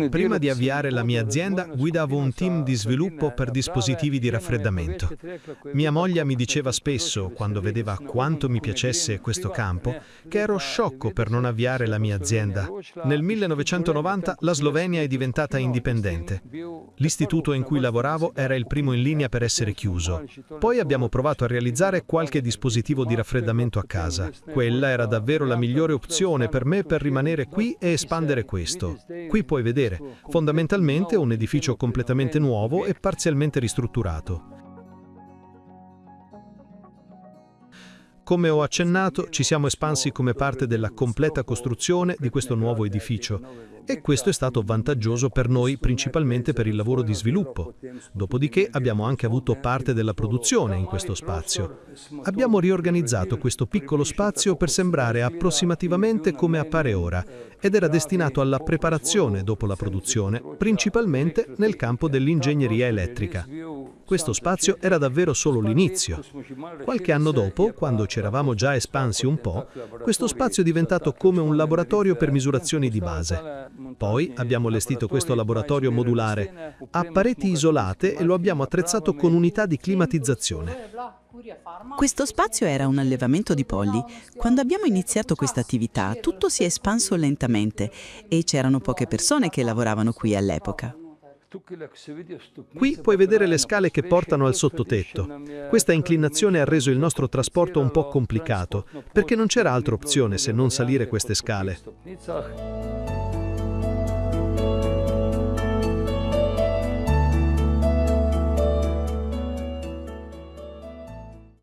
Prima di avviare la mia azienda, guidavo un team di sviluppo per dispositivi di raffreddamento. Mia moglie mi diceva spesso, quando vedeva quanto mi piacesse questo campo, che ero sciocco per non avviare la mia azienda. Nel 1990 la Slovenia è diventata indipendente. L'istituto in cui lavoravo era il primo in linea per essere chiuso. Poi abbiamo provato a realizzare qualche dispositivo di raffreddamento a casa. Quella era davvero la migliore opzione per me per rimanere qui e espandere questo. Qui puoi vedere, fondamentalmente un edificio completamente nuovo e parzialmente ristrutturato. Come ho accennato, ci siamo espansi come parte della completa costruzione di questo nuovo edificio e questo è stato vantaggioso per noi, principalmente per il lavoro di sviluppo. Dopodiché abbiamo anche avuto parte della produzione in questo spazio. Abbiamo riorganizzato questo piccolo spazio per sembrare approssimativamente come appare ora ed era destinato alla preparazione dopo la produzione, principalmente nel campo dell'ingegneria elettrica. Questo spazio era davvero solo l'inizio. Qualche anno dopo, quando ci eravamo già espansi un po', questo spazio è diventato come un laboratorio per misurazioni di base. Poi abbiamo allestito questo laboratorio modulare a pareti isolate e lo abbiamo attrezzato con unità di climatizzazione. Questo spazio era un allevamento di polli. Quando abbiamo iniziato questa attività, tutto si è espanso lentamente e c'erano poche persone che lavoravano qui all'epoca. Qui puoi vedere le scale che portano al sottotetto. Questa inclinazione ha reso il nostro trasporto un po' complicato, perché non c'era altra opzione se non salire queste scale.